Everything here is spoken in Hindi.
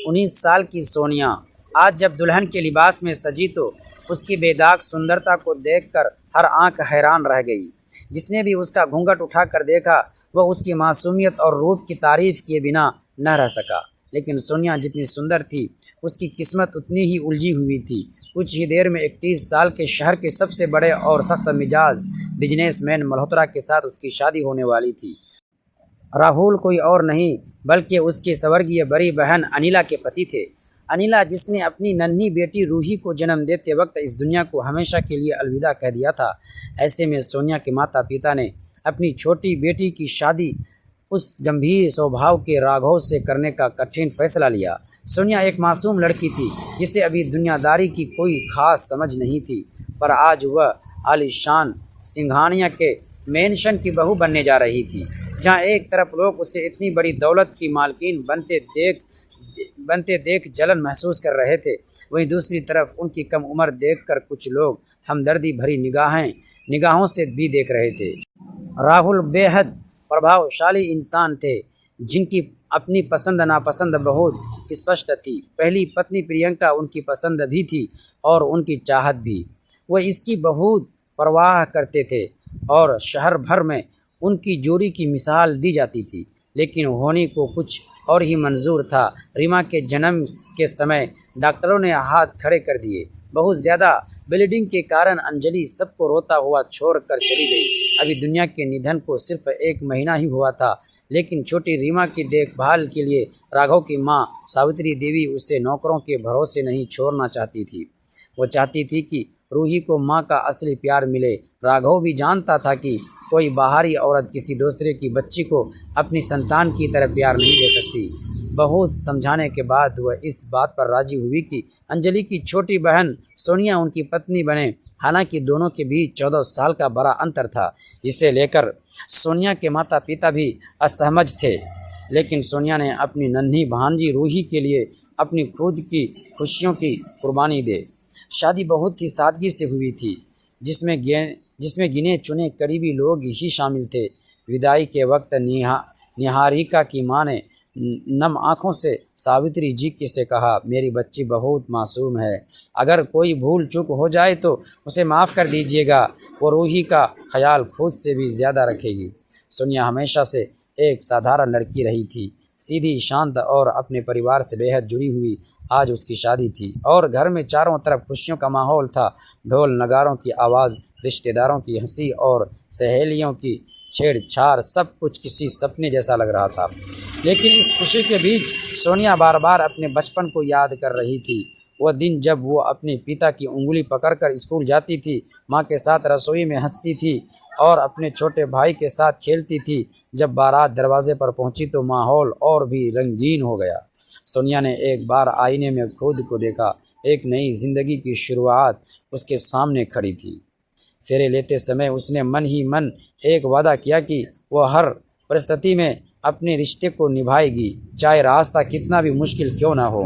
19 साल की सोनिया आज जब दुल्हन के लिबास में सजी तो उसकी बेदाग सुंदरता को देखकर हर आंख हैरान रह गई। जिसने भी उसका घूंघट उठाकर देखा वह उसकी मासूमियत और रूप की तारीफ किए बिना न रह सका। लेकिन सोनिया जितनी सुंदर थी उसकी किस्मत उतनी ही उलझी हुई थी। कुछ ही देर में 31 साल के शहर के सबसे बड़े और सख्त मिजाज बिजनेसमैन मल्होत्रा के साथ उसकी शादी होने वाली थी। राहुल कोई और नहीं बल्कि उसकी स्वर्गीय बड़ी बहन अनिला के पति थे। अनिला जिसने अपनी नन्ही बेटी रूही को जन्म देते वक्त इस दुनिया को हमेशा के लिए अलविदा कह दिया था। ऐसे में सोनिया के माता पिता ने अपनी छोटी बेटी की शादी उस गंभीर स्वभाव के राघव से करने का कठिन फैसला लिया। सोनिया एक मासूम लड़की थी जिसे अभी दुनियादारी की कोई खास समझ नहीं थी, पर आज वह आलीशान सिंघानिया के मेंशन की बहू बनने जा रही थी। जहां एक तरफ लोग उसे इतनी बड़ी दौलत की मालकिन बनते देख जलन महसूस कर रहे थे, वहीं दूसरी तरफ उनकी कम उम्र देखकर कुछ लोग हमदर्दी भरी निगाहों से भी देख रहे थे। राहुल बेहद प्रभावशाली इंसान थे जिनकी अपनी पसंद नापसंद बहुत स्पष्ट थी। पहली पत्नी प्रियंका उनकी पसंद भी थी और उनकी चाहत भी। वह इसकी बहुत परवाह करते थे और शहर भर में उनकी जोड़ी की मिसाल दी जाती थी। लेकिन होनी को कुछ और ही मंजूर था। रीमा के जन्म के समय डॉक्टरों ने हाथ खड़े कर दिए। बहुत ज़्यादा ब्लीडिंग के कारण अंजलि सबको रोता हुआ छोड़कर चली गई। अभी दुनिया के निधन को सिर्फ 1 महीना ही हुआ था, लेकिन छोटी रीमा की देखभाल के लिए राघव की माँ सावित्री देवी उसे नौकरों के भरोसे नहीं छोड़ना चाहती थी। वो चाहती थी कि रूही को माँ का असली प्यार मिले। राघव भी जानता था कि कोई बाहरी औरत किसी दूसरे की बच्ची को अपनी संतान की तरह प्यार नहीं दे सकती। बहुत समझाने के बाद वह इस बात पर राजी हुई कि अंजलि की छोटी बहन सोनिया उनकी पत्नी बने। हालांकि दोनों के बीच 14 साल का बड़ा अंतर था, जिसे लेकर सोनिया के माता पिता भी असहमत थे। लेकिन सोनिया ने अपनी नन्ही भांजी रूही के लिए अपनी खुद की खुशियों की कुर्बानी दे। शादी बहुत ही सादगी से हुई थी, जिसमें गिने चुने करीबी लोग ही शामिल थे। विदाई के वक्त निहारिका की मां ने नम आँखों से सावित्री जी से कहा, मेरी बच्ची बहुत मासूम है, अगर कोई भूल चूक हो जाए तो उसे माफ़ कर दीजिएगा, वो रूही का ख्याल खुद से भी ज़्यादा रखेगी। सोनिया हमेशा से एक साधारण लड़की रही थी, सीधी शांत और अपने परिवार से बेहद जुड़ी हुई। आज उसकी शादी थी और घर में चारों तरफ खुशियों का माहौल था। ढोल नगारों की आवाज़, रिश्तेदारों की हंसी और सहेलियों की छेड़छाड़, सब कुछ किसी सपने जैसा लग रहा था। लेकिन इस खुशी के बीच सोनिया बार बार अपने बचपन को याद कर रही थी। वह दिन जब वो अपने पिता की उंगली पकड़कर स्कूल जाती थी, माँ के साथ रसोई में हंसती थी और अपने छोटे भाई के साथ खेलती थी। जब बारात दरवाजे पर पहुंची तो माहौल और भी रंगीन हो गया। सोनिया ने एक बार आईने में खुद को देखा। एक नई जिंदगी की शुरुआत उसके सामने खड़ी थी। फेरे लेते समय उसने मन ही मन एक वादा किया कि वह हर परिस्थिति में अपने रिश्ते को निभाएगी, चाहे रास्ता कितना भी मुश्किल क्यों ना हो।